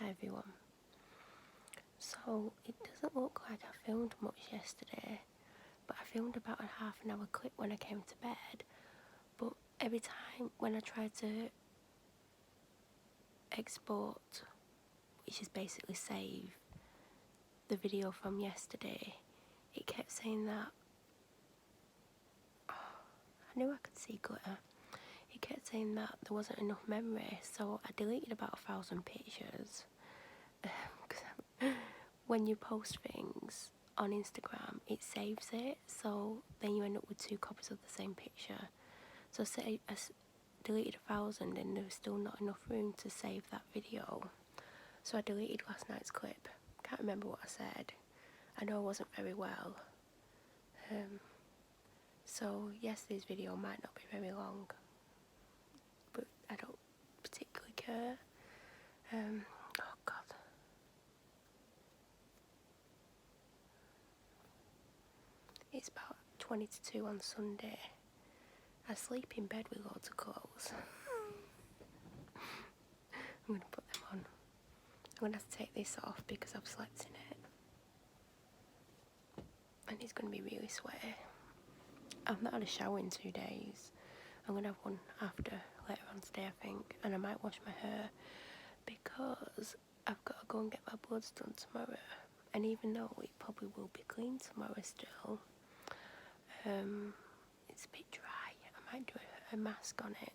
Hi everyone. So it doesn't look like I filmed much yesterday, but I filmed about a half an hour clip when I came to bed. But every time when I tried to export, which is basically save the video from yesterday, it kept saying that I knew I could see glitter. It kept saying that there wasn't enough memory, so I deleted about 1,000 pictures. When you post things on Instagram, it saves it, so then you end up with 2 copies of the same picture. So say I deleted 1,000 and there was still not enough room to save that video, so I deleted last night's clip. Can't remember what I said. I know I wasn't very well, so yesterday's video might not be very long, but I don't particularly care. Oh god. It's about 20 to 2 on Sunday. I sleep in bed with loads of clothes. I'm going to put them on. I'm going to have to take this off because I've slept in it. And it's going to be really sweaty. I've not had a shower in 2 days. I'm going to have one later on today, I think. And I might wash my hair because I've got to go and get my bloods done tomorrow. And even though it probably will be clean tomorrow still, it's a bit dry. I might do a mask on it.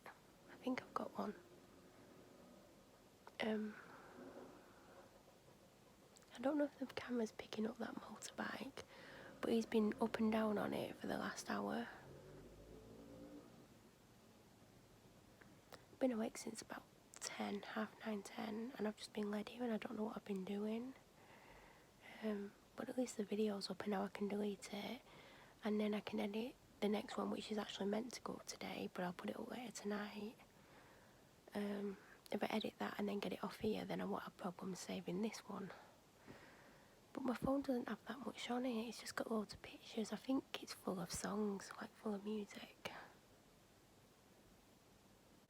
I think I've got one. I don't know if the camera's picking up that motorbike, but he's been up and down on it for the last hour. I've been awake since about 10, 10:30, and I've just been laid here and I don't know what I've been doing. But at least the video's up and now I can delete it, and then I can edit the next one, which is actually meant to go up today, but I'll put it up later tonight. If I edit that and then get it off here, then I won't have problems saving this one. But my phone doesn't have that much on it, it's just got loads of pictures. I think it's full of songs, like full of music.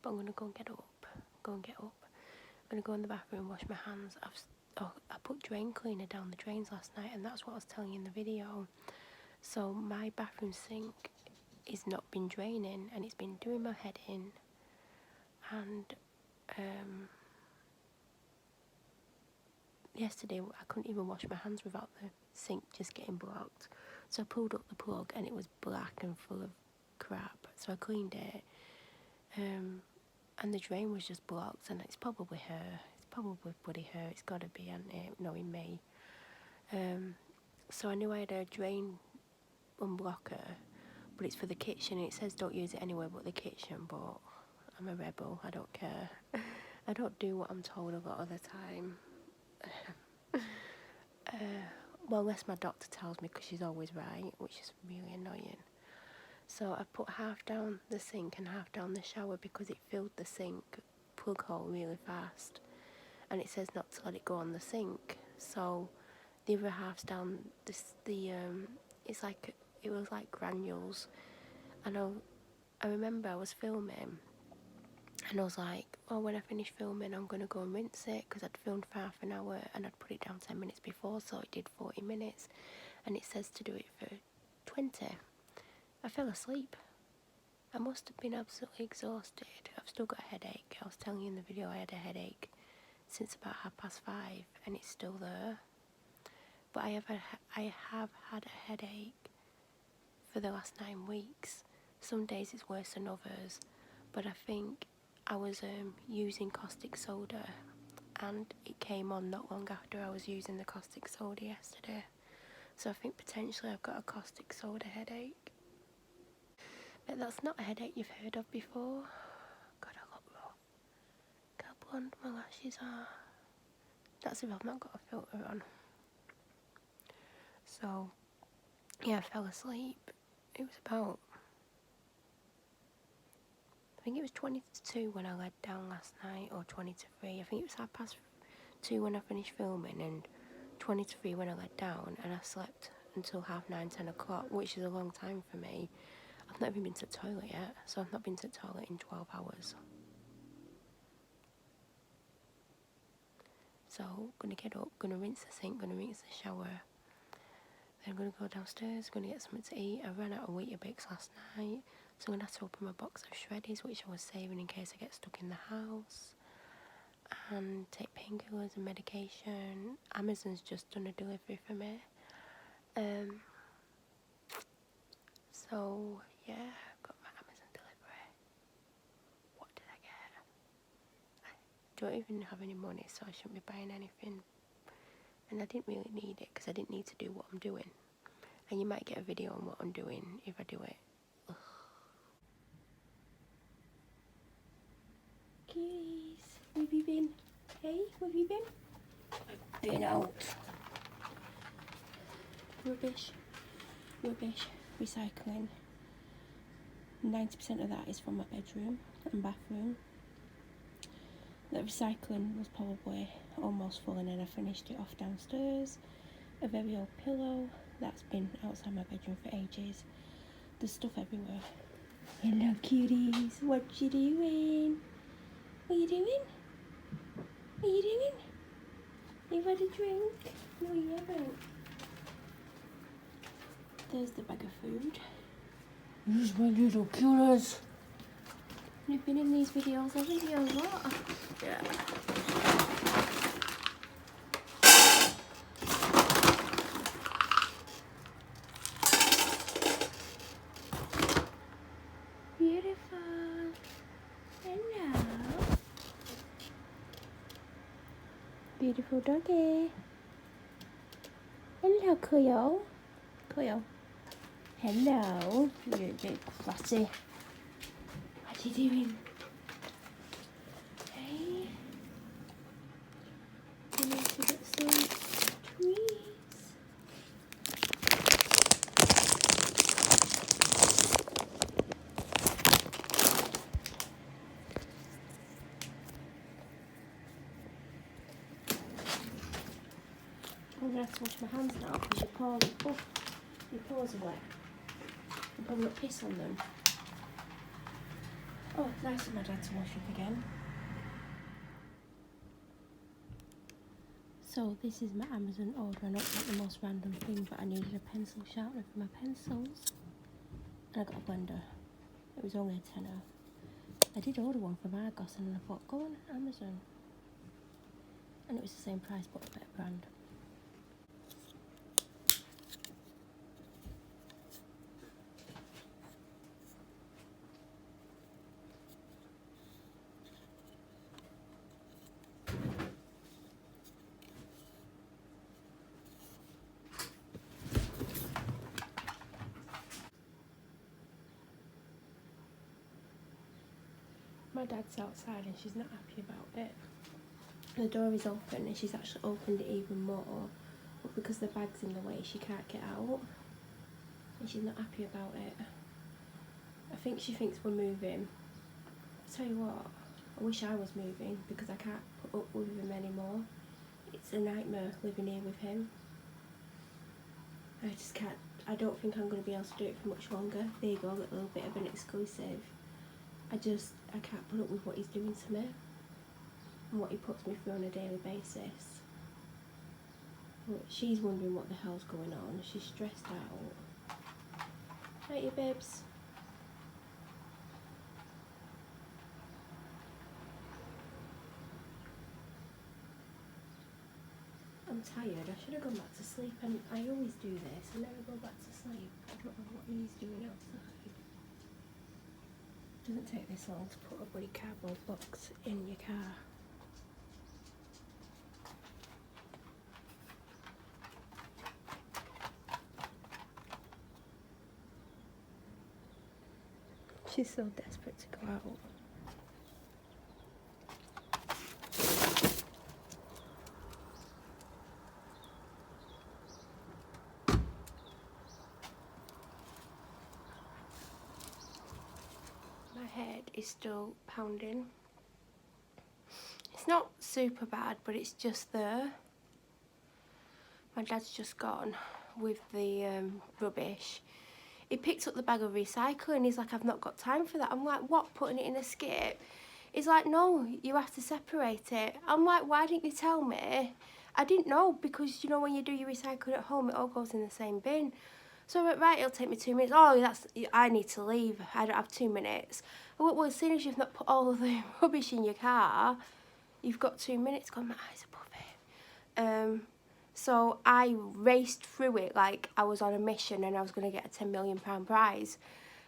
But I'm going to go and get up. I'm going to go in the bathroom and wash my hands. I put drain cleaner down the drains last night, and that's what I was telling you in the video. So my bathroom sink is not been draining and it's been doing my head in. And yesterday I couldn't even wash my hands without the sink just getting blocked. So I pulled up the plug and it was black and full of crap. So I cleaned it, and the drain was just blocked, and it's probably her. It's probably bloody her. It's got to be, hasn't it, knowing me. So I knew I had a drain unblocker, but it's for the kitchen. It says don't use it anywhere but the kitchen, but I'm a rebel. I don't care. I don't do what I'm told a lot of the time. Well, unless my doctor tells me, because she's always right, which is really annoying. So I put half down the sink and half down the shower because it filled the sink plug hole really fast, and it says not to let it go on the sink. So the other half's down it's like, it was like granules. And I remember I was filming and I was like, oh, when I finish filming I'm going to go and rinse it, because I'd filmed for half an hour and I'd put it down 10 minutes before, so it did 40 minutes, and it says to do it for 20. I fell asleep. I must have been absolutely exhausted. I've still got a headache. I was telling you in the video I had a headache since about 5:30 and it's still there. But I have had a headache for the last 9 weeks. Some days it's worse than others, but I think I was using caustic soda, and it came on not long after I was using the caustic soda yesterday. So I think potentially I've got a caustic soda headache. But that's not a headache you've heard of before. God, I look rough. Look how blonde my lashes are. That's if I've not got a filter on. So, yeah, I fell asleep. It was about, I think it was 20 to 2 when I laid down last night, or 20 to 3. I think it was 2:30 when I finished filming, and 20 to 3 when I laid down, and I slept until 9:30, 10 o'clock, which is a long time for me. I've not even been to the toilet yet, so I've not been to the toilet in 12 hours. So I'm gonna get up, gonna rinse the sink, gonna rinse the shower. Then I'm gonna go downstairs, gonna get something to eat. I ran out of Weetabix last night, so I'm gonna have to open my box of shreddies, which I was saving in case I get stuck in the house. And take painkillers and medication. Amazon's just done a delivery for me. So yeah, got my Amazon delivery. What did I get? I don't even have any money, so I shouldn't be buying anything. And I didn't really need it because I didn't need to do what I'm doing. And you might get a video on what I'm doing if I do it. Ugh. Kitties, where have you been? Hey, where have you been? I've been out. Rubbish, rubbish, recycling. 90% of that is from my bedroom and bathroom. The recycling was probably almost full, and then I finished it off downstairs. A very old pillow that's been outside my bedroom for ages. There's stuff everywhere. Hello cuties, what you doing? What you doing? What you doing? You've had a drink? No you haven't. There's the bag of food. Here's my little cuties. You've been in these videos, haven't you? What? Yeah. Beautiful. Hello. Beautiful doggy. Hello, Cleo. Cleo. Hello. You're a bit fussy. What are you doing? Hey. You need to get some treats. I'm going to have to wash my hands now because your paws are wet. You probably got piss on them. Oh, nice of my dad to wash up again. So this is my Amazon order. I know it's like the most random thing, but I needed a pencil sharpener for my pencils. And I got a blender. It was only a tenner. I did order one from Argos and I thought, go on Amazon. And it was the same price but a better brand. My dad's outside and she's not happy about it. The door is open and she's actually opened it even more, but because the bag's in the way she can't get out and she's not happy about it. I think she thinks we're moving. I'll tell you what, I wish I was moving because I can't put up with him anymore. It's a nightmare living here with him. I just can't, I don't think I'm going to be able to do it for much longer. There you go, a little bit of an exclusive. I can't put up with what he's doing to me and what he puts me through on a daily basis. But she's wondering what the hell's going on. She's stressed out. Right, you babes? I'm tired. I should have gone back to sleep, and I always do this. I never go back to sleep. I don't know what he's doing outside. It doesn't take this long to put a bloody cardboard box in your car. She's so desperate to go out. My head is still pounding. It's not super bad, but it's just there. My dad's just gone with the rubbish. He picked up the bag of recycling. He's like, I've not got time for that. I'm like, what? Putting it in a skip? He's like, no, you have to separate it. I'm like, why didn't you tell me? I didn't know, because, you know, when you do your recycling at home, it all goes in the same bin. So I went, right, it'll take me 2 minutes. Oh, I need to leave. I don't have 2 minutes. I went, well, as soon as you've not put all of the rubbish in your car, you've got 2 minutes. God, my eyes are puffy. So I raced through it like I was on a mission and I was going to get a £10 million prize.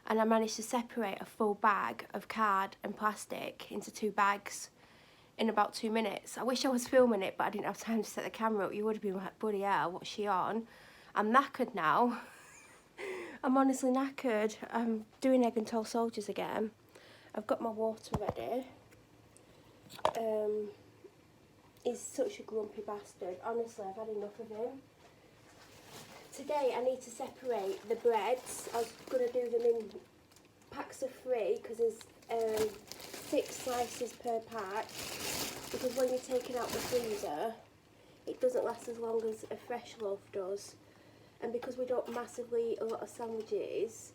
And I managed to separate a full bag of card and plastic into 2 bags in about 2 minutes. I wish I was filming it, but I didn't have time to set the camera up. You would have been like, bloody hell, what's she on? I'm knackered now. I'm honestly knackered. I'm doing egg and toast soldiers again. I've got my water ready. He's such a grumpy bastard. Honestly, I've had enough of him. Today I need to separate the breads. I was going to do them in packs of 3 because there's 6 slices per pack, because when you're taking out the freezer it doesn't last as long as a fresh loaf does, and because we don't massively eat a lot of sandwiches,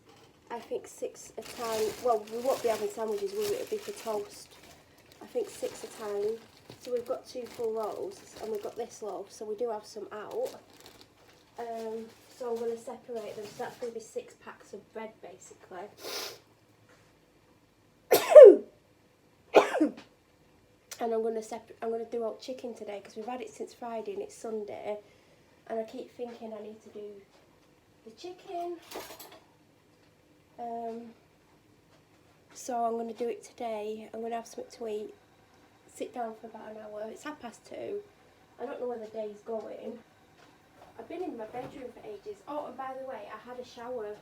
I think 6 a time. Well, we won't be having sandwiches, will we? It'll be for toast. I think 6 a time. So we've got 2 full loaves and we've got this loaf, so we do have some out. So I'm going to separate them, so that's going to be 6 packs of bread basically. And I'm going to do out chicken today because we've had it since Friday and it's Sunday, and I keep thinking I need to do the chicken. So I'm going to do it today. I'm going to have something to eat, sit down for about an hour. It's 2:30. I don't know where the day's going. I've been in my bedroom for ages. Oh, and by the way, I had a shower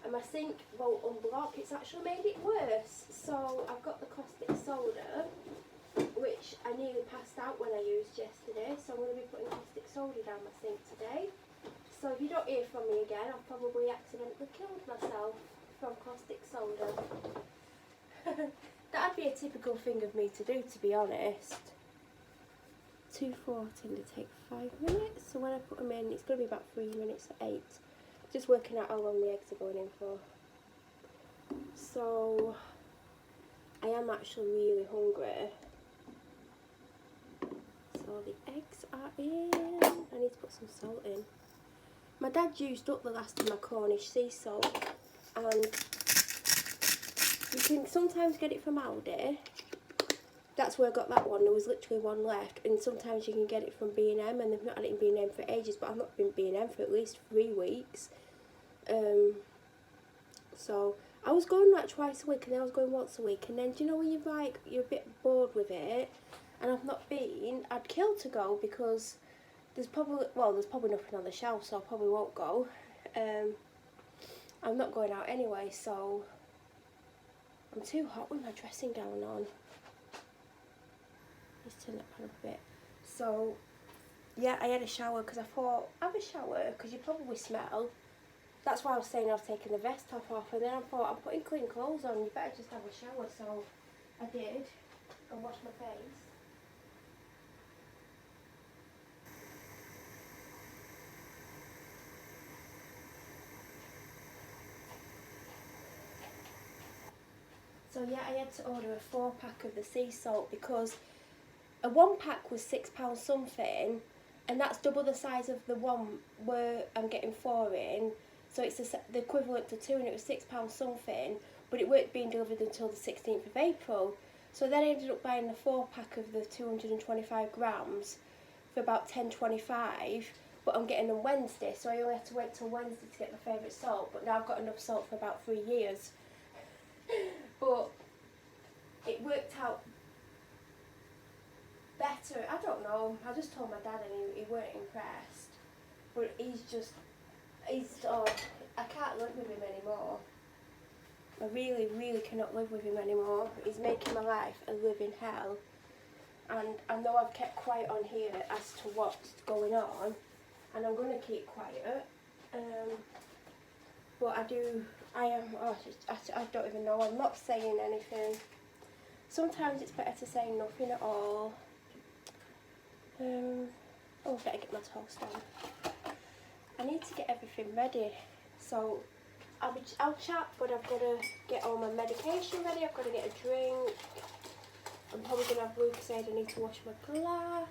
and my sink won't unblock. It's actually made it worse. So I've got the caustic soda, which I nearly passed out when I used yesterday. So I'm going to be putting caustic soda down my sink today. So if you don't hear from me again, I've probably accidentally killed myself from caustic soda. That'd be a typical thing of me to do, to be honest. 2:40 to take 5 minutes, so when I put them in it's going to be about 3 minutes to 8. Just working out how long the eggs are going in for. So I am actually really hungry. So the eggs are in. I need to put some salt in. My dad used up the last of my Cornish sea salt, and you can sometimes get it from Aldi. That's where I got that one. There was literally one left, and sometimes you can get it from B&M, and they've not had it in B&M for ages, but I've not been B&M for at least 3 weeks. So I was going like twice a week, and then I was going once a week, and then do you know when you're a bit bored with it, and I've not been, I'd kill to go because there's probably nothing on the shelf, so I probably won't go. I'm not going out anyway, so I'm too hot with my dressing gown on. Let's turn that pan up a bit. So, yeah, I had a shower because I thought, have a shower because you probably smell. That's why I was saying I was taking the vest top off, and then I thought, I'm putting clean clothes on, you better just have a shower. So I did, and washed my face. So yeah, I had to order a 4-pack of the sea salt because a 1-pack was £6 something, and that's double the size of the one where I'm getting 4 in. So it's the equivalent to 2, and it was £6 something, but it weren't being delivered until the 16th of April. So then I ended up buying the 4-pack of the 225 grams for about £10.25, but I'm getting them Wednesday, so I only have to wait till Wednesday to get my favourite salt, but now I've got enough salt for about 3 years. But it worked out better. I don't know. I just told my dad and he weren't impressed. But I can't live with him anymore. I really, really cannot live with him anymore. He's making my life a living hell. And I know I've kept quiet on here as to what's going on, and I'm going to keep quiet. But I don't even know. I'm not saying anything. Sometimes it's better to say nothing at all. Oh, better get my toast on. I need to get everything ready. So I'll chat, but I've got to get all my medication ready. I've got to get a drink. I'm probably going to have Lucozade. I need to wash my glass.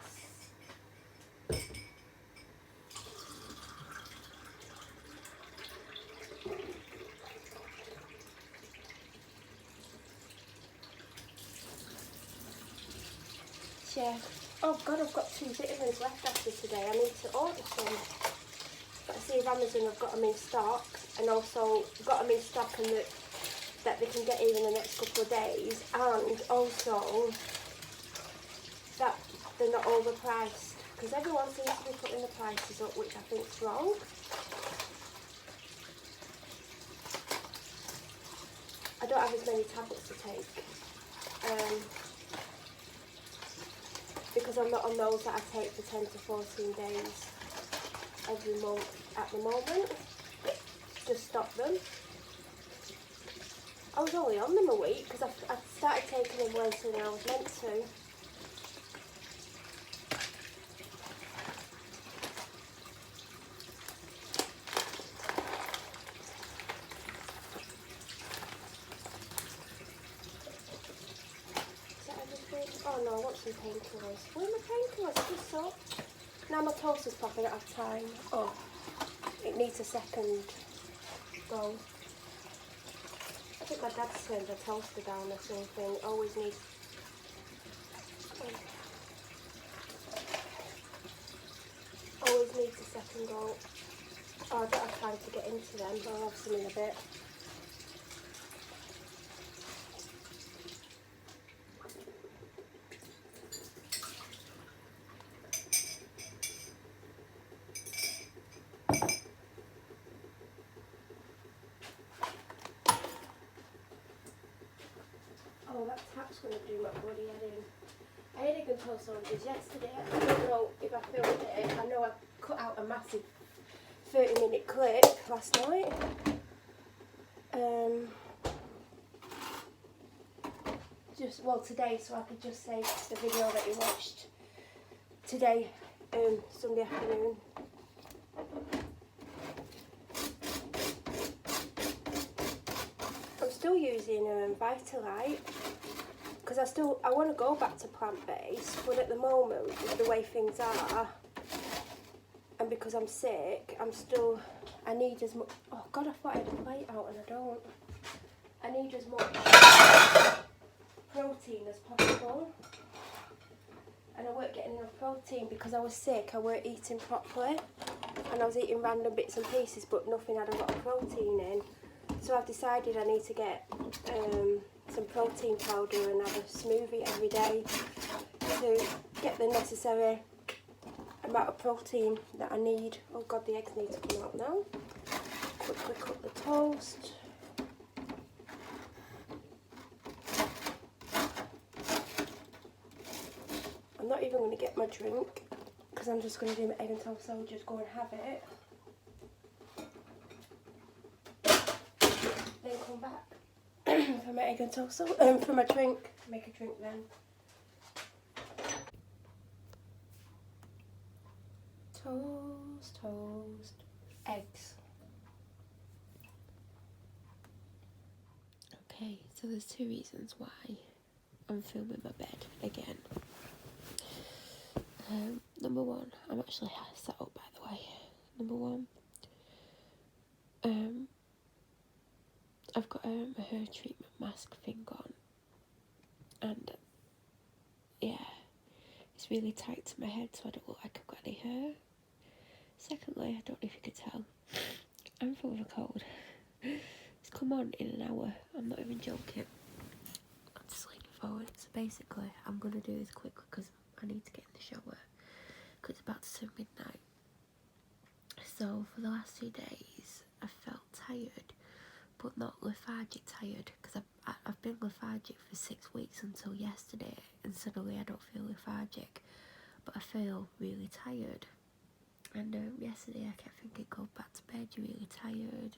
Yeah. Oh god, I've got 2 vitamins left after today. I need to order some. But I see if Amazon have got them in stock, and also got them in stock and that they can get here in the next couple of days, and also that they're not overpriced, because everyone seems to be putting the prices up, which I think is wrong. I don't have as many tablets to take. Because I'm not on those that I take for 10 to 14 days every month at the moment. Just stop them. I was only on them a week because I started taking them later than I was meant to. Is that everything? Oh no, I want some painkillers. Where are my painkillers? I just saw. Now my toaster's popping out of time. Oh, it needs a second go. I think my dad's turned the toaster down or something. Always needs. Always needs a second go. Oh, I don't have time to get into them. I'll have some in a bit. Oh, that tap's going to do my bloody head in. I had egg and toast sandwiches yesterday. I don't know if I filmed it. I know I cut out a massive 30-minute clip last night. Today, so I could just say the video that you watched today, Sunday afternoon. I'm still using Vitalite because I want to go back to plant-based, but at the moment, with the way things are, and because I'm sick, I need as much. Oh God, I thought I had a plate out and I don't. I need as much protein as possible, and I weren't getting enough protein because I was sick. I weren't eating properly, and I was eating random bits and pieces, but nothing had a lot of protein in. So I've decided I need to get some protein powder and have a smoothie every day to get the necessary amount of protein that I need. Oh God, the eggs need to come out now. Quickly cook the toast. I'm not even going to get my drink because I'm just going to do my egg and toast, so I'll just go and have it. Then come back for my egg and toast, for my drink. Make a drink then. Toast, toast, eggs. Okay, so there's 2 reasons why I'm filming my bed again. Number 1, I'm actually sat up by the way. Number 1, I've got a hair treatment mask thing on, and yeah, it's really tight to my head so I don't look like I've got any hair. Secondly, I don't know if you could tell, I'm full of a cold. It's come on in an hour, I'm not even joking. I'm just leaning forward. So basically, I'm going to do this quickly because I need to get in the shower because it's about to turn midnight. So for the last 2 days, I felt tired, but not lethargic tired, because I've been lethargic for 6 weeks until yesterday, and suddenly I don't feel lethargic, but I feel really tired. And yesterday I kept thinking, go back to bed, you're really tired,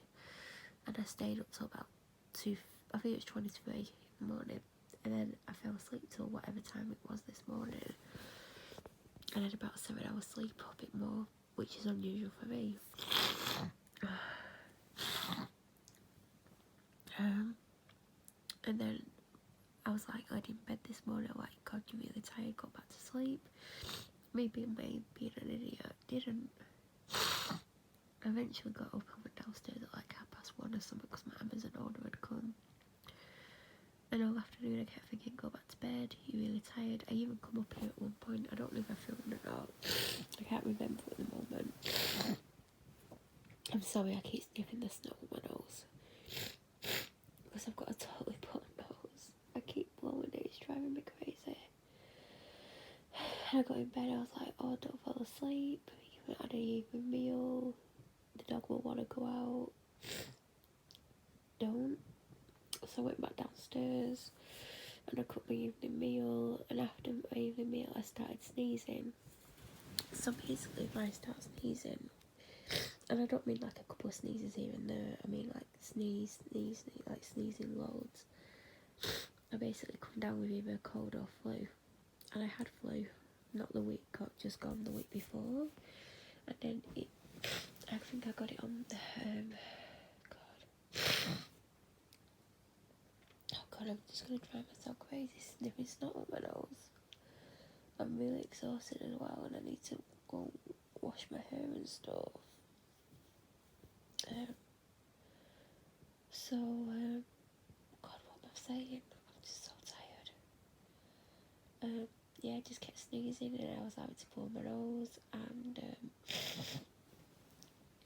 and I stayed up till about 2, I think it was 23 in the morning, and then I fell asleep till whatever time it was this morning, and I had about 7 hours sleep, or a bit more, which is unusual for me. And then I was like, I in bed this morning at like me being an idiot, didn't. I eventually got up and went downstairs at like 1:30 or something because my Amazon order had come. And all afternoon I kept thinking, go back to bed, you're really tired. I even come up here at one point, I don't know if I filmed it or not. I can't remember at the moment. I'm sorry, I keep sniffing the snow with my nose. Because I've got a totally blocked nose. I keep blowing it, it's driving me crazy. I got in bed, I was like, oh, don't fall asleep. You haven't had an evening meal. The dog will want to go out. Don't. So I went back downstairs and I cooked my evening meal, and after my evening meal I started sneezing. So basically if I start sneezing, and I don't mean like a couple of sneezes here and there, I mean like sneeze, like sneezing loads, I basically come down with either a cold or flu. And I had flu, not the week just gone, the week before, and then I think I got it on the God, I'm just gonna drive myself crazy sniffing snot up my nose. I'm really exhausted as well, and I need to go wash my hair and stuff. God, what am I saying? I'm just so tired. Yeah, I just kept sneezing, and I was having to blow my nose, and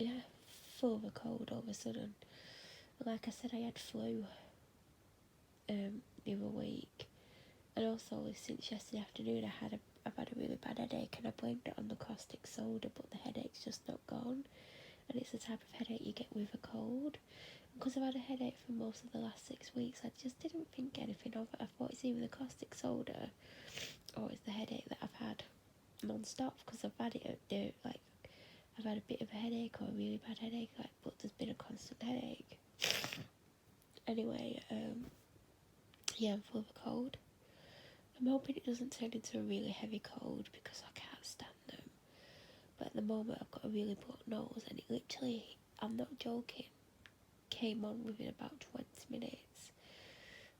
yeah, full of a cold all of a sudden. Like I said, I had flu the other week, and also since yesterday afternoon I've had a really bad headache, and I blamed it on the caustic soda, but the headache's just not gone, and it's the type of headache you get with a cold. Because I've had a headache for most of the last 6 weeks, I just didn't think anything of it. I thought it's either the caustic soda or it's the headache that I've had non-stop, because I've had it like I've had a bit of a headache or a really bad headache, like, but there's been a constant headache. Anyway, yeah, I'm full of a cold. I'm hoping it doesn't turn into a really heavy cold because I can't stand them. But at the moment I've got a really blocked nose, and it literally, I'm not joking, came on within about 20 minutes.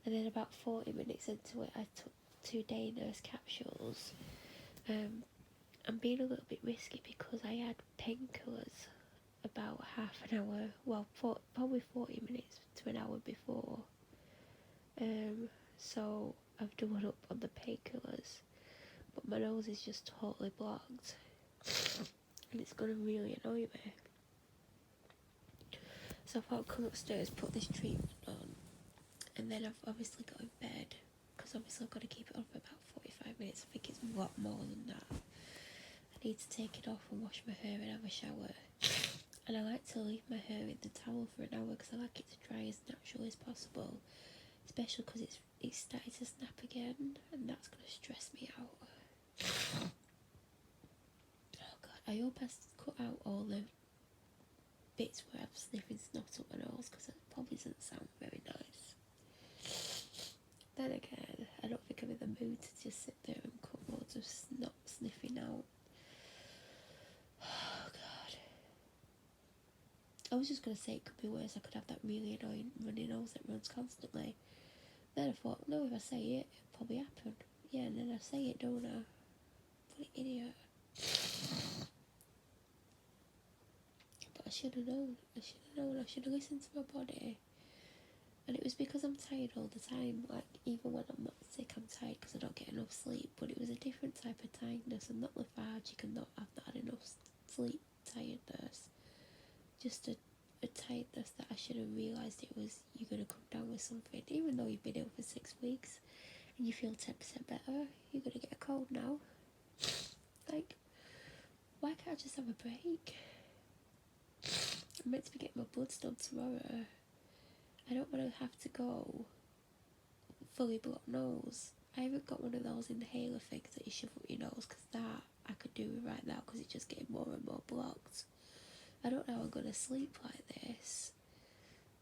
And then about 40 minutes into it I took 2 day nurse capsules. I'm being a little bit risky because I had painkillers about half an hour, well, probably 40 minutes to an hour before. So I've doubled up on the painkillers, but my nose is just totally blocked, and it's gonna really annoy me. So I thought I'd come upstairs, put this treatment on, and then I've obviously got in bed, because obviously I've got to keep it on for about 45 minutes. I think it's a lot more than that. I need to take it off and wash my hair and have a shower. And I like to leave my hair in the towel for an hour because I like it to dry as naturally as possible, especially because it's starting to snap again, and that's going to stress me out. Oh God, I hope I cut out all the bits where I'm sniffing snot up my nose, because it probably doesn't sound very nice. Then again, I don't think I'm in the mood to just sit there and cut loads of snot sniffing out. Oh God. I was just going to say it could be worse. I could have that really annoying runny nose that runs constantly. Then I thought, no, if I say it, it'll probably happen. Yeah, and then I say it, don't I? What an idiot. But I should have known. I should have listened to my body. And it was because I'm tired all the time. Like, even when I'm not sick, I'm tired because I don't get enough sleep. But it was a different type of tiredness. I'm not lethargic and I've not had enough sleep tiredness. Just a tiredness that I should have realised it was, you're going to come down with something. Even though you've been ill for 6 weeks and you feel 10% better, you're going to get a cold now. Like, why can't I just have a break? I'm meant to be getting my bloods done tomorrow. I don't want to have to go fully blocked nose. I haven't got one of those inhaler things that you shove up your nose, because that I could do right now because it's just getting more and more blocked. I don't know how I'm going to sleep like this.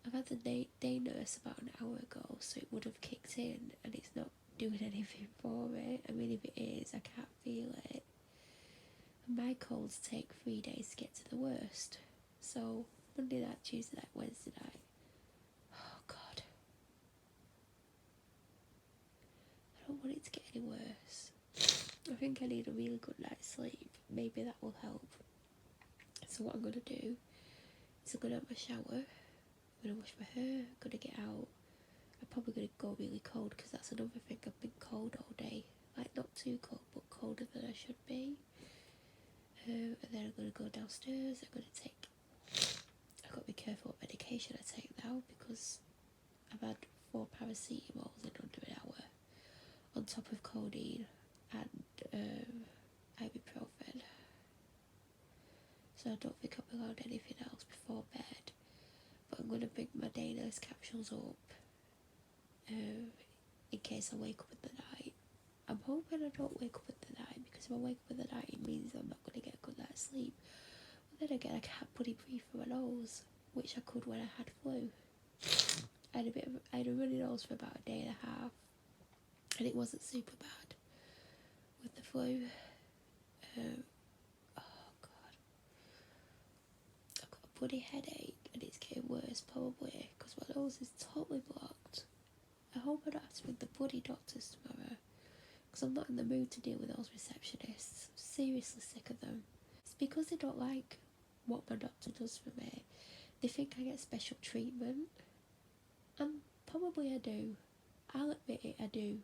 I've had the day nurse about an hour ago, so it would have kicked in, and it's not doing anything for me. I mean, if it is, I can't feel it. And my colds take 3 days to get to the worst. So Monday night, Tuesday night, Wednesday night. Oh God. I don't want it to get any worse. I think I need a really good night's sleep. Maybe that will help. So what I'm going to do is I'm going to have my shower, I'm going to wash my hair, I'm going to get out. I'm probably going to go really cold because that's another thing. I've been cold all day. Like, not too cold, but colder than I should be. And then I'm going to go downstairs. I've got to be careful what medication I take now because I've had 4 paracetamols in under an hour on top of codeine and ibuprofen. So I don't think I'm allowed anything else before bed. But I'm going to bring my day nurse capsules up in case I wake up in the night. I'm hoping I don't wake up in the night, because if I wake up in the night it means I'm not going to get a good night's sleep. But then again, I can't bloody breathe through my nose, which I could when I had flu. I had a runny nose for about a day and a half, and it wasn't super bad with the flu. Oh god, I've got a bloody headache, and it's getting worse probably because my nose is totally blocked. I hope I don't have to ring the bloody doctors tomorrow, because I'm not in the mood to deal with those receptionists. I'm seriously sick of them. It's because they don't like what my doctor does for me. They think I get special treatment, and probably I do. I'll admit it, I do.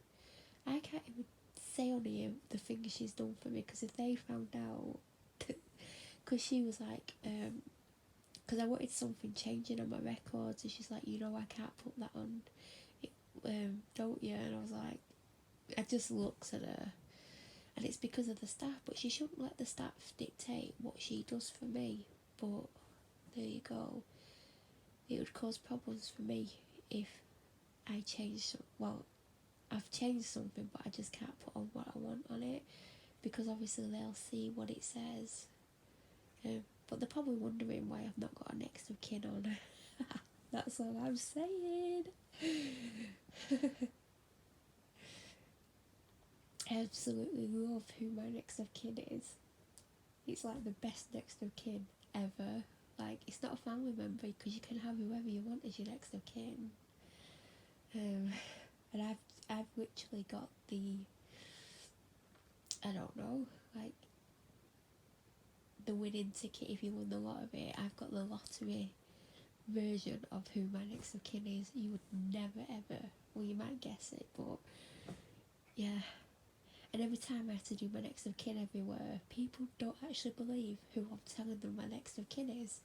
I can't even say on here the things she's done for me, because if they found out, because she was like, because I wanted something changing on my records, and she's like, you know, I can't put that on, don't you? And I was like, I just looked at her, and it's because of the staff, but she shouldn't let the staff dictate what she does for me. But there you go. It would cause problems for me if I changed. Well, I've changed something, but I just can't put on what I want on it, because obviously they'll see what it says. But they're probably wondering why I've not got a next of kin on. That's all I'm saying. I absolutely love who my next of kin is. It's like the best next of kin ever. Like, it's not a family member, because you can have whoever you want as your next of kin. And I've literally got the, I don't know, like the winning ticket if you won the lottery. I've got the lottery version of who my next of kin is. You would never ever, well, you might guess it, but yeah. And every time I have to do my next of kin everywhere, people don't actually believe who I'm telling them my next of kin is.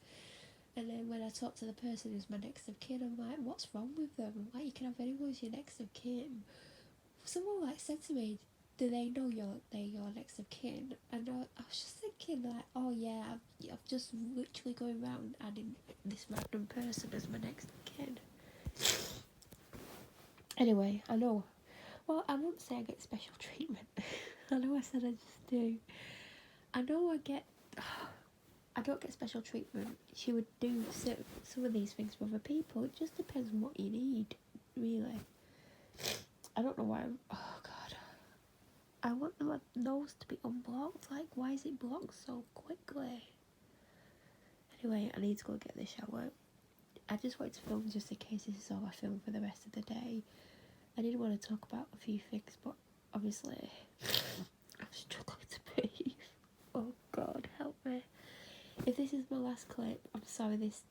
And then when I talk to the person who's my next of kin, I'm like, what's wrong with them? Like, you can have anyone as your next of kin. Someone like said to me, do they know they're your next of kin? And I was just thinking like, oh yeah, I'm just literally going around adding this random person as my next of kin. Anyway, I know. Well, I won't say I get special treatment. I know I said I just do. I know I don't get special treatment. She would do some of these things for other people. It just depends on what you need, really. I don't know why. Oh god, I want my nose to be unblocked. Like, why is it blocked so quickly? Anyway, I need to go get the shower. I just wanted to film just in case this is all I film for the rest of the day. I did want to talk about a few things, but obviously I'm struggling to breathe. Oh god, help me. If this is my last clip, I'm sorry this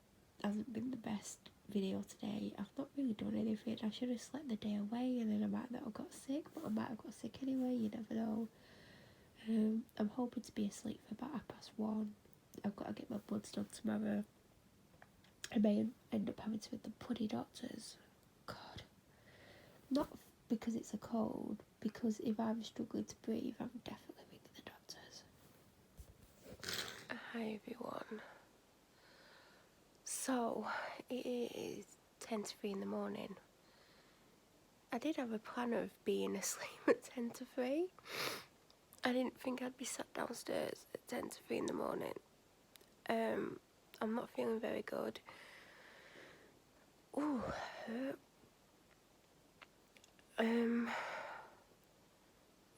hasn't been the best video today. I've not really done anything. I should have slept the day away, and then I might not have got sick, but I might have got sick anyway, you never know. I'm hoping to be asleep for about 1:30. I've got to get my bloods done tomorrow. I may end up having to with the bloody doctors. God. Not because it's a cold, because if I'm struggling to breathe, I'm definitely ringing the doctors. Hi everyone. So, it is 10 to 3 in the morning. I did have a plan of being asleep at 10 to 3. I didn't think I'd be sat downstairs at 10 to 3 in the morning. I'm not feeling very good. Ooh,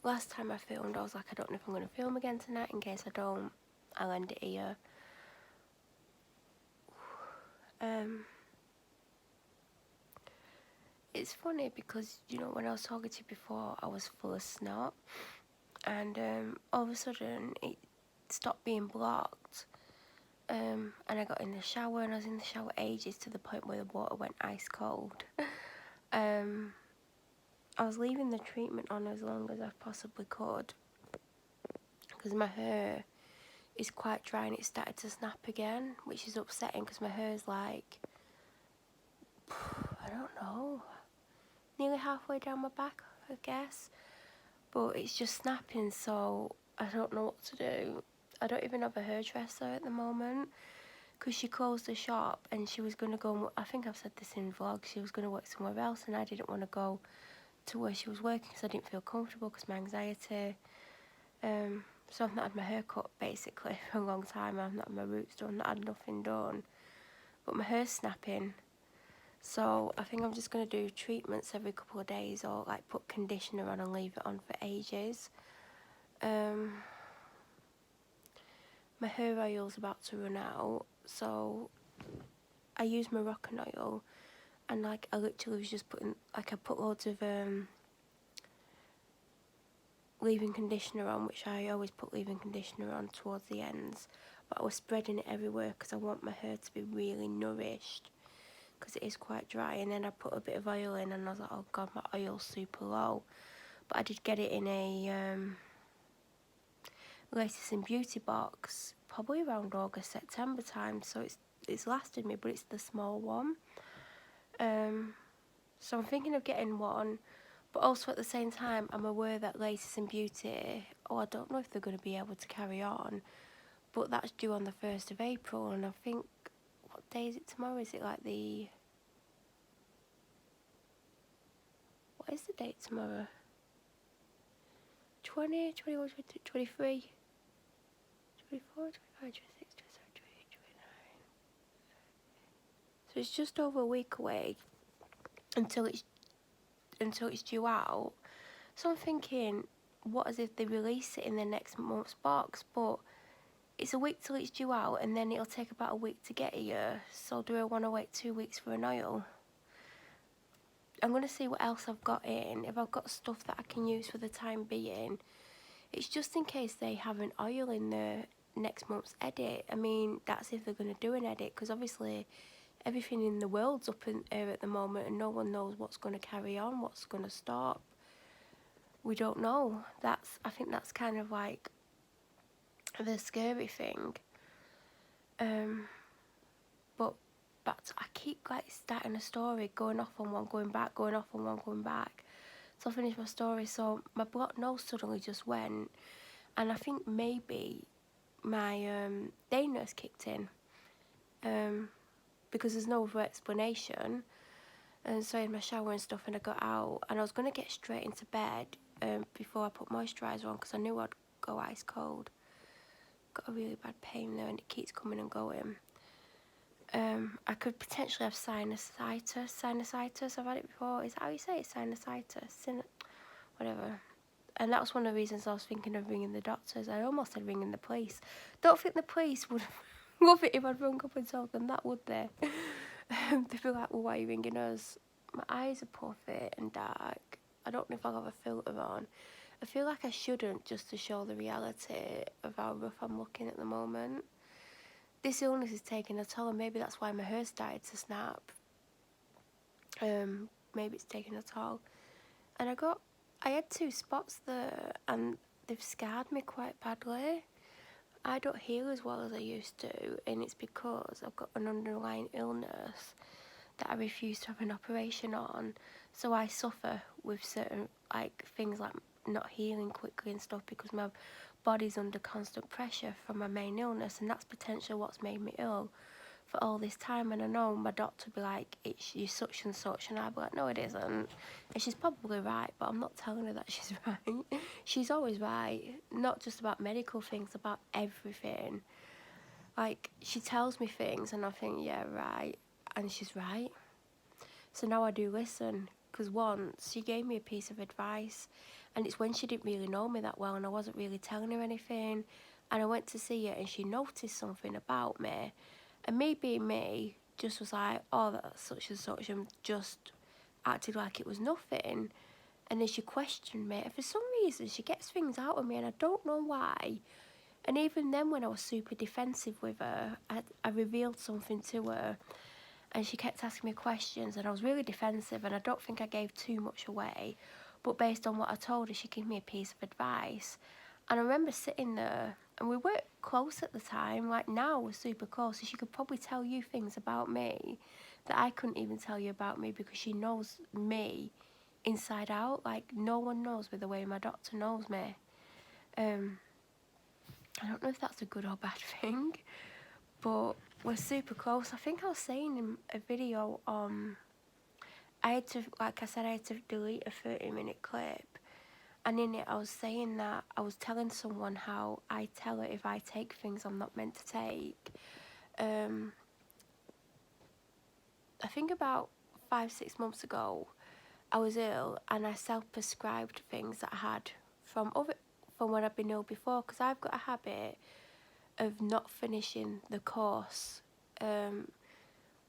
last time I filmed, I was like, I don't know if I'm going to film again tonight. In case I don't, I'll end it here. It's funny because, you know, when I was talking to you before, I was full of snot. and all of a sudden it stopped being blocked. And I got in the shower, and I was in the shower ages, to the point where the water went ice cold. I was leaving the treatment on as long as I possibly could, because my hair is quite dry and it started to snap again, which is upsetting because my hair is like, I don't know, nearly halfway down my back, I guess. But it's just snapping, so I don't know what to do. I don't even have a hairdresser at the moment, because she closed the shop and she was going to go, I think I've said this in vlogs, she was going to work somewhere else, and I didn't want to go to where she was working because I didn't feel comfortable because my anxiety. So I've not had my hair cut basically for a long time. I've not had my roots done, not had nothing done. But my hair's snapping. So I think I'm just going to do treatments every couple of days, or like put conditioner on and leave it on for ages. My hair oil's about to run out, so I use Moroccan oil, and like I literally was just putting, like I put loads of leave-in conditioner on, which I always put leave-in conditioner on towards the ends, but I was spreading it everywhere because I want my hair to be really nourished, because it is quite dry. And then I put a bit of oil in, and I was like, oh god, my oil's super low. But I did get it in a Latest in Beauty box, probably around August, September time, so it's lasted me, but it's the small one. So I'm thinking of getting one, but also at the same time I'm aware that Latest in Beauty, I don't know if they're going to be able to carry on, but that's due on the 1st of April, and I think, what day is it tomorrow? Is it like what is the date tomorrow? 20, 21, 22, 23, 24, 25, 26, 27, 28, 29. So it's just over a week away until it's due out. So I'm thinking, what as if they release it in the next month's box, but it's a week till it's due out, and then it'll take about a week to get here. So do I want to wait 2 weeks for an oil? I'm going to see what else I've got in. If I've got stuff that I can use for the time being, it's just in case they have an oil in the next month's edit. I mean, that's if they're going to do an edit, because obviously everything in the world's up in air at the moment, and no one knows what's going to carry on, what's going to stop. We don't know. I think that's kind of like the scary thing. But I keep like starting a story, going off on one, going back, going off on one, going back. So I finished my story. So my blocked nose suddenly just went, and I think maybe my day nurse kicked in, because there's no other explanation. And so I had my shower and stuff, and I got out, and I was going to get straight into bed before I put moisturiser on, because I knew I'd go ice cold. Got a really bad pain there, and it keeps coming and going. I could potentially have sinusitis. I've had it before. Is that how you say it? Sinusitis, whatever. And that was one of the reasons I was thinking of ringing the doctors. I almost said ringing the police. Don't think the police would love it if I'd rung up and told them that, would they? They'd be like, well, why are you ringing us? My eyes are puffy and dark. I don't know if I'll have a filter on. I feel like I shouldn't, just to show the reality of how rough I'm looking at the moment. This illness is taking a toll, and maybe that's why my hair started to snap. Maybe it's taking a toll. And I had 2 spots there, and they've scarred me quite badly. I don't heal as well as I used to, and it's because I've got an underlying illness that I refuse to have an operation on. So I suffer with certain like things like not healing quickly and stuff, because my body's under constant pressure from my main illness, and that's potentially what's made me ill for all this time. And I know my doctor would be like, it's you such and such, and I'd be like, no it isn't, and she's probably right, but I'm not telling her that she's right. She's always right, not just about medical things, about everything. Like, she tells me things and I think, yeah, right, and she's right. So now I do listen, because once she gave me a piece of advice, and it's when she didn't really know me that well and I wasn't really telling her anything, and I went to see her and she noticed something about me, and me being me, just was like, oh, that's such and such, and just acted like it was nothing. And then she questioned me, and for some reason she gets things out of me and I don't know why. And even then when I was super defensive with her, I revealed something to her and she kept asking me questions and I was really defensive and I don't think I gave too much away. But based on what I told her, she gave me a piece of advice. And I remember sitting there and we weren't close at the time. Like now we're super close, so she could probably tell you things about me that I couldn't even tell you about me because she knows me inside out. Like no one knows me the way my doctor knows me. I don't know if that's a good or bad thing, but we're super close. I think I was saying in a video I had to, like I said, I had to delete a 30-minute clip. And in it, I was saying that I was telling someone how I tell her if I take things I'm not meant to take. I think about 5-6 months ago, I was ill and I self-prescribed things that I had from when I've been ill before, because I've got a habit of not finishing the course.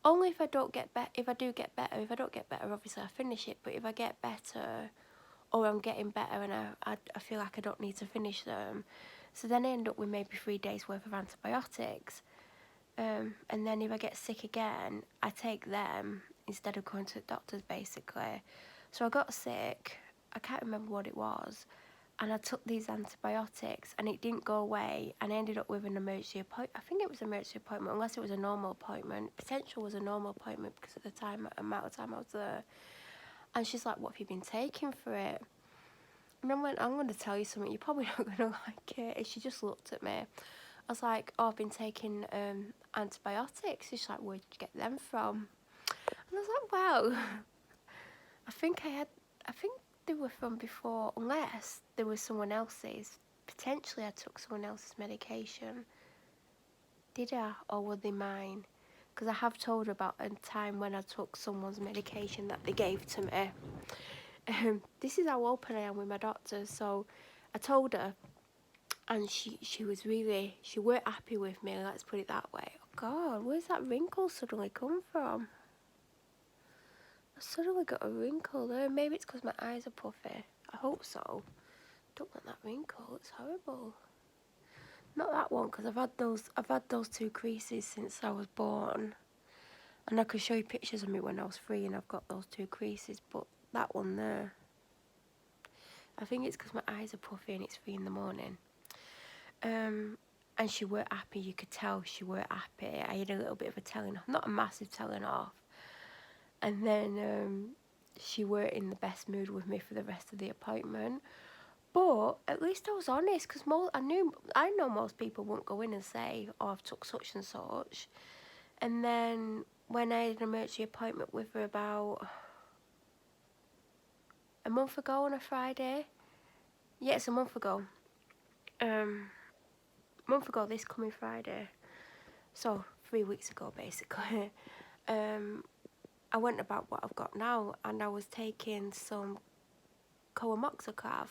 Only if I don't get better. If I do get better, if I don't get better, obviously I finish it. But if I get better, or I'm getting better and I feel like I don't need to finish them, so then I end up with maybe 3 days worth of antibiotics. And then if I get sick again, I take them instead of going to the doctors, basically. So I got sick, I can't remember what it was, and I took these antibiotics and it didn't go away, and I ended up with an emergency appointment. I think it was an emergency appointment, unless it was a normal appointment. Potential was a normal appointment because of the amount of time I was there. And she's like, what have you been taking for it? And I went, I'm going to tell you something, you're probably not going to like it. And she just looked at me. I was like, oh, I've been taking antibiotics. She's like, where'd you get them from? And I was like, well, I think they were from before, unless there was someone else's. Potentially I took someone else's medication. Did I? Or were they mine? Because I have told her about a time when I took someone's medication that they gave to me. This is how open I am with my doctor. So I told her, and she weren't happy with me, let's put it that way. Oh God, where's that wrinkle suddenly come from? I suddenly got a wrinkle there. Maybe it's because my eyes are puffy. I hope so. Don't want that wrinkle, it's horrible. Not that one, because I've had those 2 creases since I was born. And I could show you pictures of me when I was 3 and I've got those 2 creases, but that one there, I think it's because my eyes are puffy and it's 3 in the morning. And she weren't happy, you could tell she weren't happy. I had a little bit of a telling off, not a massive telling off. And then she weren't in the best mood with me for the rest of the appointment. But at least I was honest, because I know most people won't go in and say, oh, I've took such and such. And then when I had an emergency appointment with her about a month ago on a Friday. Yeah, it's a month ago. This coming Friday. So 3 weeks ago, basically. I went about what I've got now, and I was taking some coamoxiclav,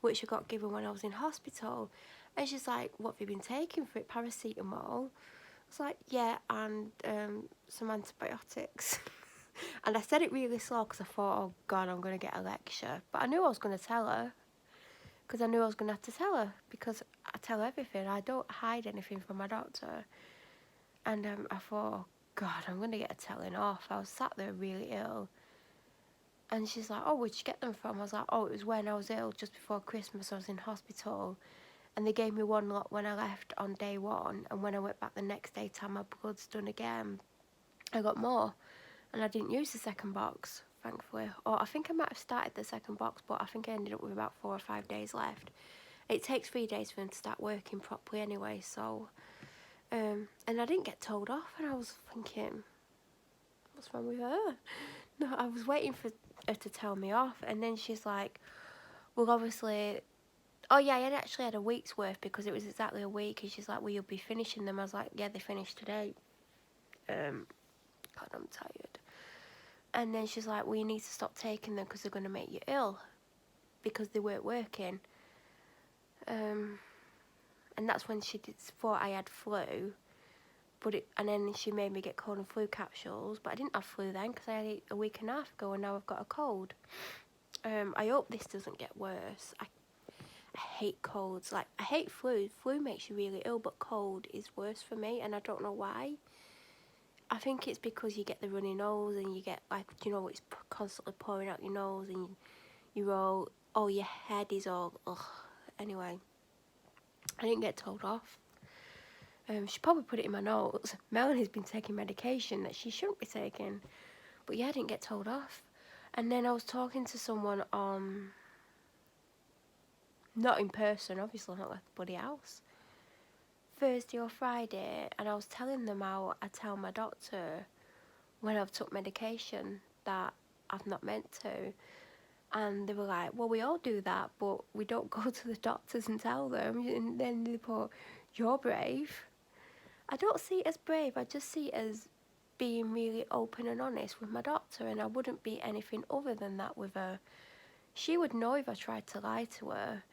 which I got given when I was in hospital. And she's like, what have you been taking for it? Paracetamol? I was like, yeah, and some antibiotics. And I said it really slow because I thought, oh God, I'm going to get a lecture. But I knew I was going to tell her, because I knew I was going to have to tell her, because I tell everything. I don't hide anything from my doctor. And I thought, oh God, I'm going to get a telling off. I was sat there really ill. And she's like, oh, where'd you get them from? I was like, oh, it was when I was ill, just before Christmas. I was in hospital. And they gave me one lot when I left on day 1. And when I went back the next day to have my bloods done again, I got more. And I didn't use the second box, thankfully. Or I think I might have started the second box, but I think I ended up with about 4 or 5 days left. It takes 3 days for them to start working properly anyway, so... and I didn't get told off, and I was thinking, what's wrong with her? No, I was waiting for her to tell me off, and then she's like, well, obviously... Oh, yeah, I had actually had a week's worth, because it was exactly a week, and she's like, well, you'll be finishing them. I was like, yeah, they finished today. God, I'm tired. And then she's like, well, you need to stop taking them because they're going to make you ill, because they weren't working. And that's when she thought I had flu. And then she made me get cold and flu capsules, but I didn't have flu then because I had it a week and a half ago, and now I've got a cold. I hope this doesn't get worse. I hate colds. Like, I hate flu. Flu makes you really ill, but cold is worse for me, and I don't know why. I think it's because you get the runny nose and you get, like, you know, it's constantly pouring out your nose, and you're all your head is all, ugh. Anyway, I didn't get told off. She probably put it in my notes. Melanie's been taking medication that she shouldn't be taking. But yeah, I didn't get told off. And then I was talking to someone on, not in person, obviously, not left the bloody house, Thursday or Friday, and I was telling them how I tell my doctor when I've took medication that I've not meant to. And they were like, well, we all do that, but we don't go to the doctors and tell them. And then they put, you're brave. I don't see it as brave, I just see it as being really open and honest with my doctor, and I wouldn't be anything other than that with her. She would know if I tried to lie to her.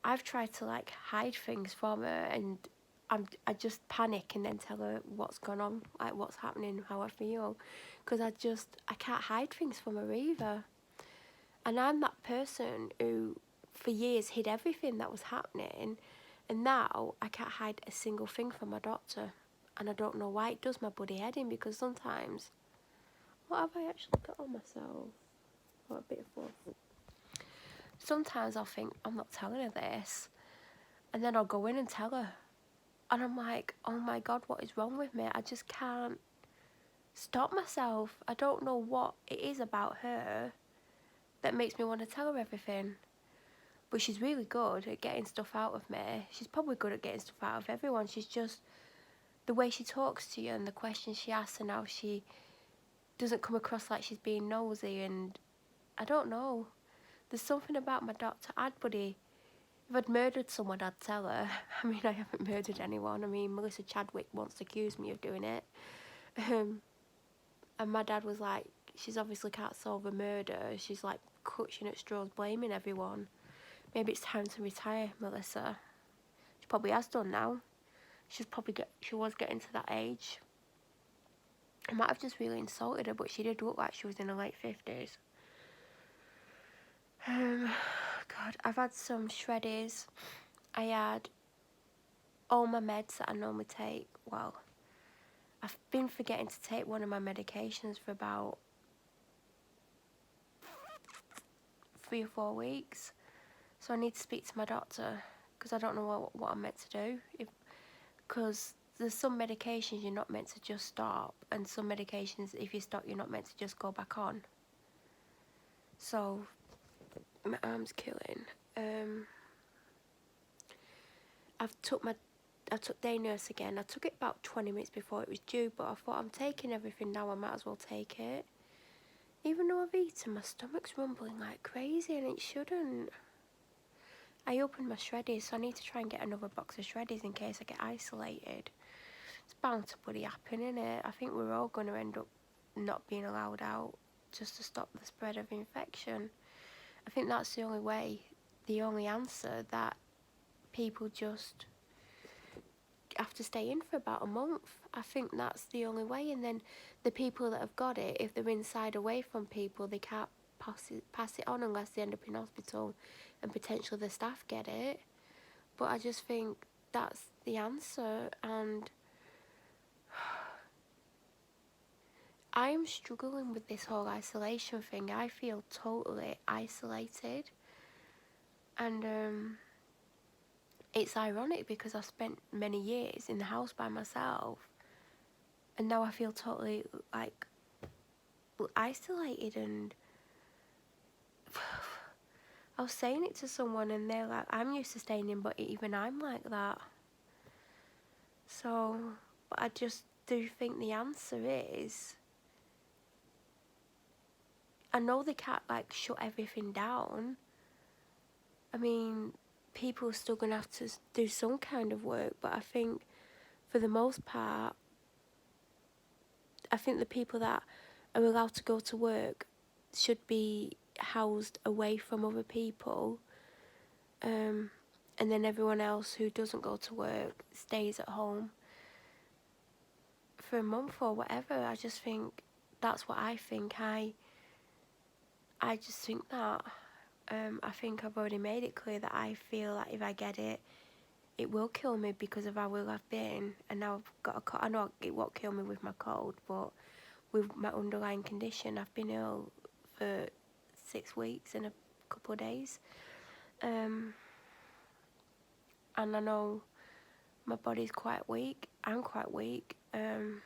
I've tried to like hide things from her, and I just panic and then tell her what's gone on, like what's happening, how I feel, because I can't hide things from her either. And I'm that person who for years hid everything that was happening, and now I can't hide a single thing from my doctor. And I don't know why. It does my bloody head in, because sometimes, what have I actually got on myself? What a bit of fluff. Sometimes I'll think, I'm not telling her this, and then I'll go in and tell her, and I'm like, oh my god, what is wrong with me? I just can't stop myself. I don't know what it is about her that makes me want to tell her everything. But she's really good at getting stuff out of me. She's probably good at getting stuff out of everyone. She's just, the way she talks to you and the questions she asks, and how she doesn't come across like she's being nosy, and I don't know. There's something about my doctor. If I'd murdered someone, I'd tell her. I mean, I haven't murdered anyone. I mean, Melissa Chadwick once accused me of doing it. And my dad was like, she's obviously can't solve a murder. She's like clutching at straws, blaming everyone. Maybe it's time to retire, Melissa. She probably has done now. She was getting to that age. I might have just really insulted her, but she did look like she was in her late 50s. God, I've had some shreddies. I had all my meds that I normally take. Well, I've been forgetting to take one of my medications for about 3 or 4 weeks. So I need to speak to my doctor, because I don't know what I'm meant to do. Because there's some medications you're not meant to just stop, and some medications, if you stop, you're not meant to just go back on. So my arm's killing. I've took day nurse again. I took it about 20 minutes before it was due, but I thought, I'm taking everything now, I might as well take it. Even though I've eaten, my stomach's rumbling like crazy, and it shouldn't. I opened my shreddies, so I need to try and get another box of shreddies in case I get isolated. It's bound to bloody happen, innit? I think we're all going to end up not being allowed out just to stop the spread of infection. I think that's the only way, the only answer, that people just have to stay in for about a month. I think that's the only way. And then the people that have got it, if they're inside away from people, they can't pass it on unless they end up in hospital and potentially the staff get it. But I just think that's the answer, and I'm struggling with this whole isolation thing. I feel totally isolated, and it's ironic because I've spent many years in the house by myself, and now I feel totally like isolated. And I was saying it to someone, and they're like, I'm used to staying in, but even I'm like that. So, but I just do think the answer is, I know they can't like shut everything down. I mean, people are still going to have to do some kind of work, but I think for the most part, I think the people that are allowed to go to work should be housed away from other people, and then everyone else who doesn't go to work stays at home for a month or whatever. I just think that's what I think. I just think that. I think I've already made it clear that I feel like if I get it, it will kill me because of how ill I've been. And now I've got a cold. I know it won't kill me with my cold, but with my underlying condition, I've been ill for 6 weeks and a couple of days. And I know my body's quite weak. I'm quite weak. And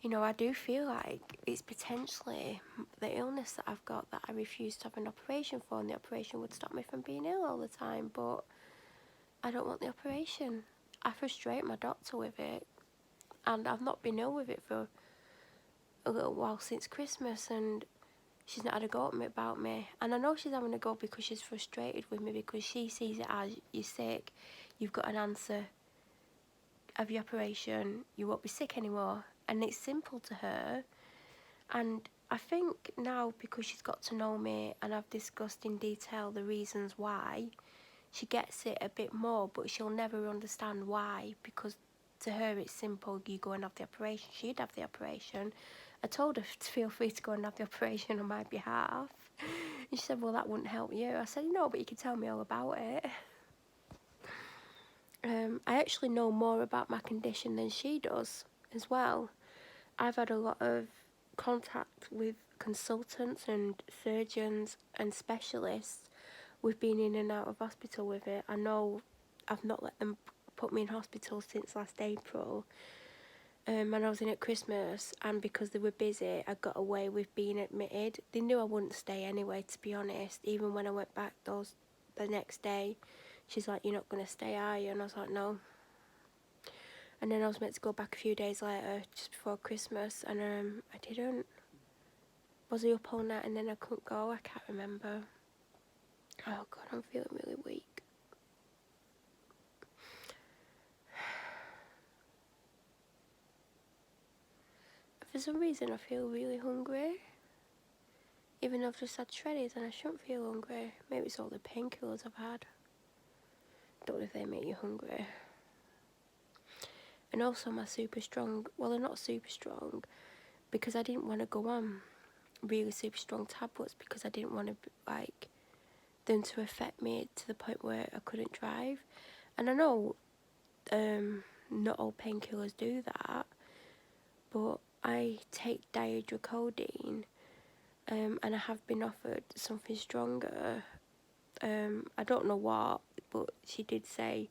you know, I do feel like it's potentially the illness that I've got that I refuse to have an operation for, and the operation would stop me from being ill all the time, but I don't want the operation. I frustrate my doctor with it, and I've not been ill with it for a little while since Christmas, and she's not had a go at me about me. And I know she's having a go because she's frustrated with me, because she sees it as, you're sick, you've got an answer, have your operation, you won't be sick anymore. And it's simple to her. And I think now, because she's got to know me and I've discussed in detail the reasons why, she gets it a bit more, but she'll never understand why, because to her it's simple, you go and have the operation. She'd have the operation. I told her to feel free to go and have the operation on my behalf. And she said, well, that wouldn't help you. I said, no, but you can tell me all about it. I actually know more about my condition than she does as well. I've had a lot of contact with consultants and surgeons and specialists. We've been in and out of hospital with it. I know I've not let them put me in hospital since last April. And I was in at Christmas, and because they were busy, I got away with being admitted. They knew I wouldn't stay anyway, to be honest. Even when I went back the next day, she's like, you're not going to stay, are you? And I was like, no. And then I was meant to go back a few days later, just before Christmas, and I didn't. Was I up all night and then I couldn't go? I can't remember. Oh God, I'm feeling really weak. For some reason I feel really hungry. Even though I've just had shreddies and I shouldn't feel hungry. Maybe it's all the painkillers I've had. Don't know if they make you hungry. And also my super strong, well, they're not super strong, because I didn't want to go on really super strong tablets, because I didn't want to, like, them to affect me to the point where I couldn't drive. And I know not all painkillers do that, but I take dihydrocodeine, and I have been offered something stronger. I don't know what, but she did say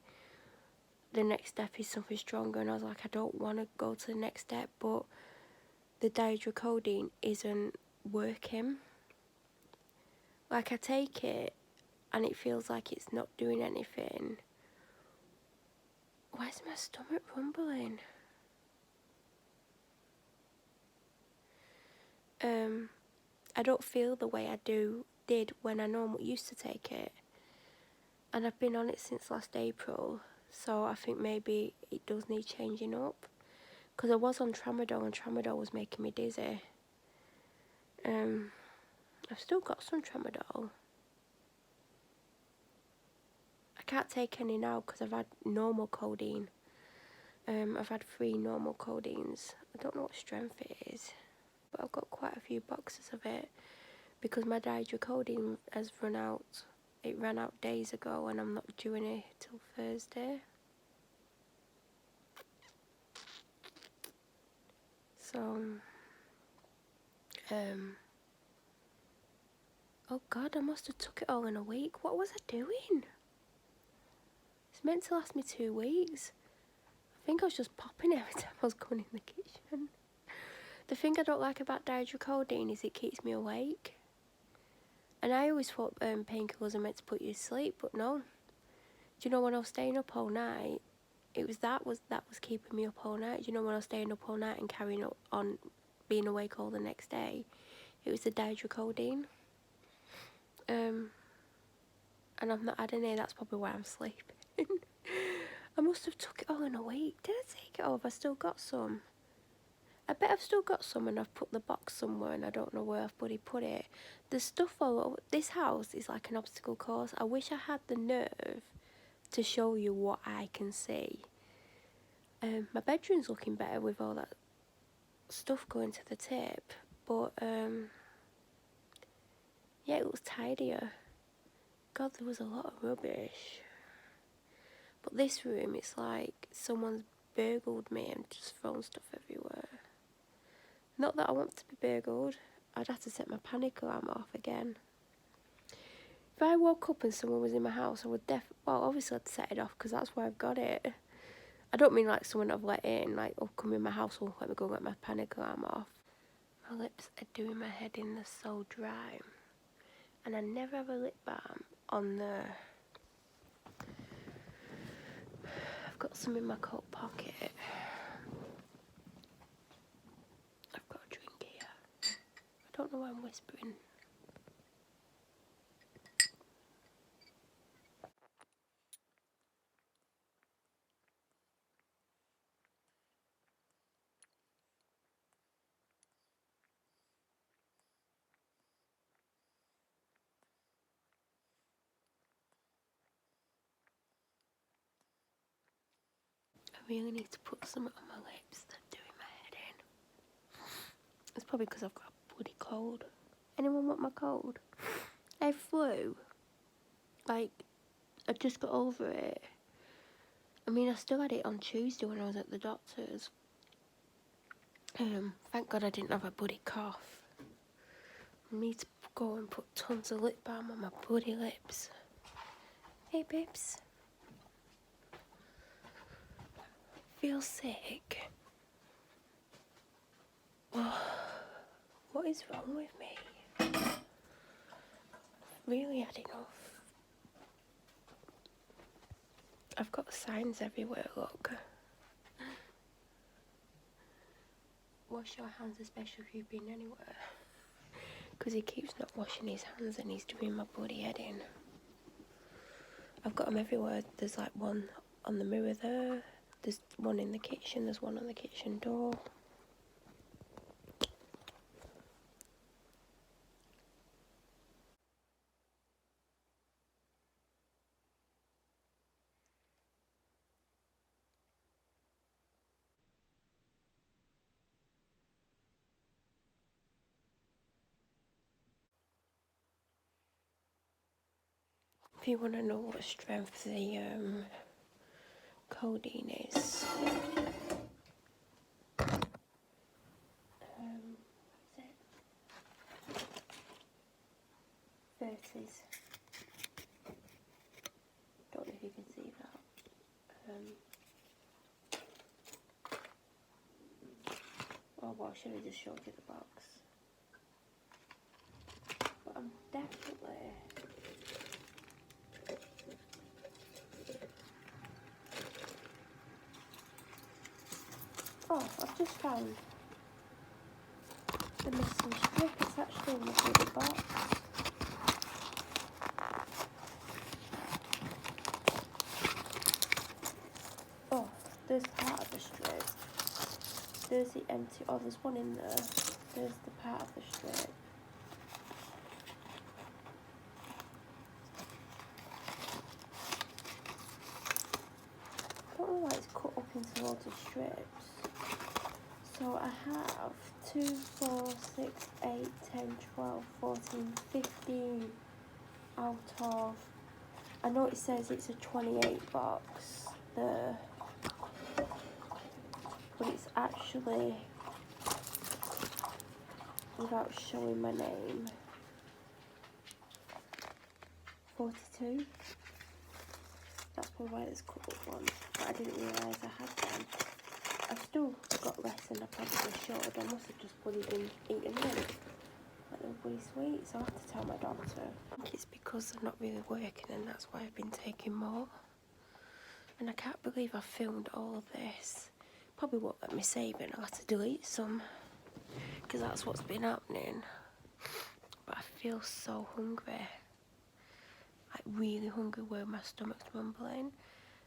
the next step is something stronger, and I was like, I don't want to go to the next step, but the dihydrocodeine isn't working. Like, I take it and it feels like it's not doing anything. Why is my stomach rumbling? I don't feel the way I did when I used to take it. And I've been on it since last April, so I think maybe it does need changing up. Because I was on tramadol, and tramadol was making me dizzy. I've still got some tramadol. I can't take any now because I've had normal codeine. I've had 3 normal codeines. I don't know what strength it is, but I've got quite a few boxes of it because my dihydrocodeine has run out. It ran out days ago, and I'm not doing it till Thursday. So, oh God, I must have took it all in a week. What was I doing? It's meant to last me 2 weeks. I think I was just popping every time I was going in the kitchen. The thing I don't like about dihydrocodeine is it keeps me awake. And I always thought painkillers are meant to put you to sleep, but no. Do you know when I was staying up all night? It was that was keeping me up all night. Do you know when I was staying up all night and carrying on being awake all the next day? It was the dihydrocodeine. And I've not had any. That's probably why I'm sleeping. I must have took it all in a week. Did I take it all? Have I still got some? I bet I've still got some, and I've put the box somewhere and I don't know where I've bloody put it. There's stuff all over. This house is like an obstacle course. I wish I had the nerve to show you what I can see. My bedroom's looking better with all that stuff going to the tip, but Yeah, it looks tidier. God, there was a lot of rubbish. But this room, it's like someone's burgled me and just thrown stuff everywhere. Not that I want to be burgled. I'd have to set my panic alarm off again. If I woke up and someone was in my house, I would well, obviously I'd set it off because that's where I've got it. I don't mean like someone I've let in, like, oh, come in my house, or let me go get my panic alarm off. My lips are doing my head in, they're so dry. And I never have a lip balm on the... I've got some in my coat pocket. I've got a drink here. I don't know why I'm whispering. I really need to put some on my lips. They're doing my head in. It's probably because I've got a bloody cold. Anyone want my cold? I have flu. Like, I just got over it. I mean, I still had it on Tuesday when I was at the doctor's. Thank God I didn't have a bloody cough. I need to go and put tons of lip balm on my bloody lips. Hey, babes. Feel sick? Oh, what is wrong with me? Really had enough. I've got signs everywhere, look. Wash your hands, especially if you've been anywhere. Because he keeps not washing his hands and he's doing my bloody head in. I've got them everywhere. There's like one on the mirror there. There's one in the kitchen. There's one on the kitchen door. If you want to know what strength the codeine is, what is it? 30s. Don't know if you can see that. Oh well, I should have just showed you the box. But I'm definitely... Oh, I've just found the missing strip. It's actually in the bloody box. Oh, there's part of the strip. There's the empty... Oh, there's one in there. There's the part of the strip. I don't know why it's cut up into loads of strips. So I have 2, 4, 6, 8, 10, 12, 14, 15 out of... I know it says it's a 28 box there, but it's actually, without showing my name, 42. That's probably why there's cut up ones, but I didn't realise I had them. I've still got less than I probably should. I must have just bloody been eating them. Like they were bloody sweet, so I have to tell my doctor. I think it's because I'm not really working and that's why I've been taking more. And I can't believe I filmed all of this. Probably won't let me save it, I'll have to delete some. Because that's what's been happening. But I feel so hungry. Like really hungry where my stomach's rumbling.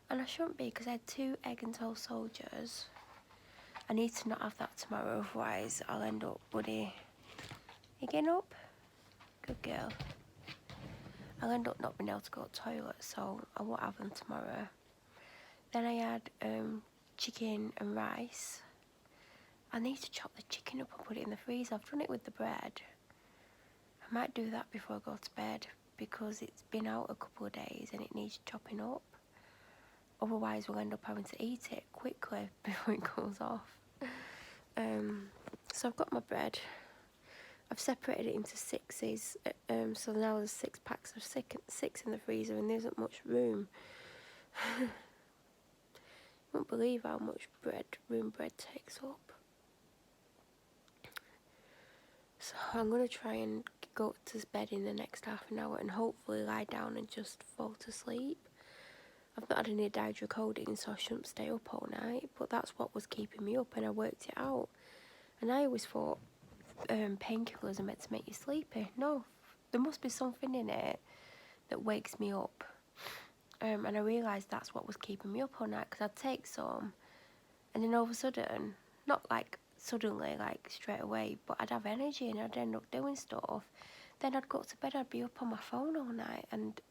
And I shouldn't be because I had 2 egg and toast soldiers. I need to not have that tomorrow, otherwise I'll end up bloody... You getting up? Good girl. I'll end up not being able to go to the toilet, so I won't have them tomorrow. Then I had chicken and rice. I need to chop the chicken up and put it in the freezer. I've done it with the bread. I might do that before I go to bed because it's been out a couple of days and it needs chopping up. Otherwise we'll end up having to eat it quickly before it goes off. So I've got my bread. I've separated it into sixes, so now there's 6 packs of six in the freezer and there isn't much room. You won't believe how much room bread takes up. So I'm going to try and go to bed in the next half an hour and hopefully lie down and just fall to sleep. I've not had any hydrocodone, so I shouldn't stay up all night, but that's what was keeping me up and I worked it out. And I always thought painkillers are meant to make you sleepy. No, there must be something in it that wakes me up. And I realised that's what was keeping me up all night, because I'd take some and then all of a sudden, not like suddenly, like straight away, but I'd have energy and I'd end up doing stuff. Then I'd go to bed, I'd be up on my phone all night, and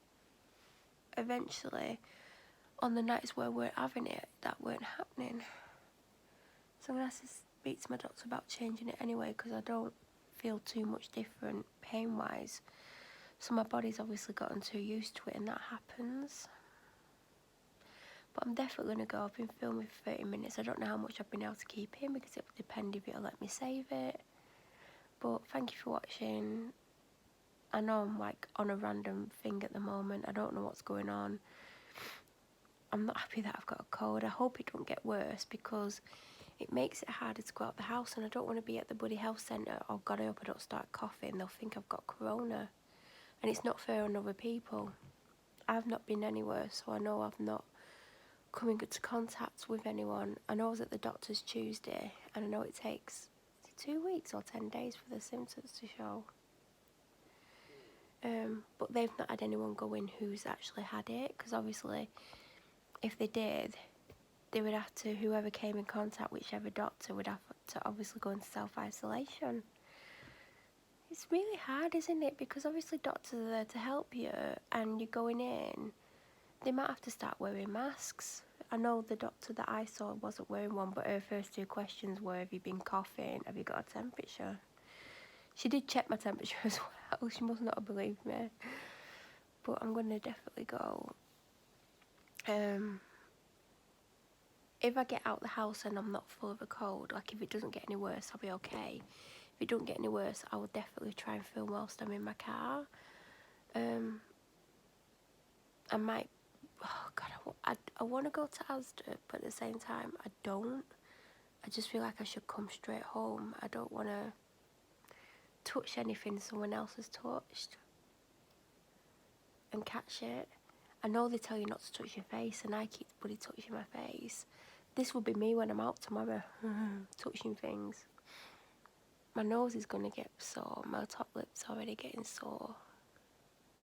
eventually on the nights where we weren't having it, that weren't happening. So I'm going to have to speak to my doctor about changing it anyway, because I don't feel too much different pain-wise. So my body's obviously gotten too used to it and that happens. But I'm definitely going to go. I've been filming for 30 minutes. I don't know how much I've been able to keep in because it will depend if it'll let me save it. But thank you for watching. I know I'm like on a random thing at the moment. I don't know what's going on. I'm not happy that I've got a cold. I hope it don't get worse because it makes it harder to go out the house, and I don't want to be at the bloody health centre. Oh God, I hope I don't start coughing. They'll think I've got corona. And it's not fair on other people. I've not been anywhere, so I know I've not come into contact with anyone. I know I was at the doctor's Tuesday, and I know it takes 2 weeks or 10 days for the symptoms to show. But they've not had anyone go in who's actually had it, because obviously if they did, they would have to, whoever came in contact, whichever doctor, would have to obviously go into self-isolation. It's really hard, isn't it? Because obviously doctors are there to help you, and you're going in, they might have to start wearing masks. I know the doctor that I saw wasn't wearing one, but her first 2 questions were, have you been coughing? Have you got a temperature? She did check my temperature as well. She must not have believed me. But I'm going to definitely go. If I get out the house and I'm not full of a cold, like if it doesn't get any worse, I'll be okay. If it don't get any worse, I will definitely try and film whilst I'm in my car. I might, oh God, I want to go to Asda, but at the same time, I don't. I just feel like I should come straight home. I don't want to touch anything someone else has touched and catch it. I know they tell you not to touch your face, and I keep bloody touching my face. This will be me when I'm out tomorrow, touching things. My nose is going to get sore. My top lip's already getting sore.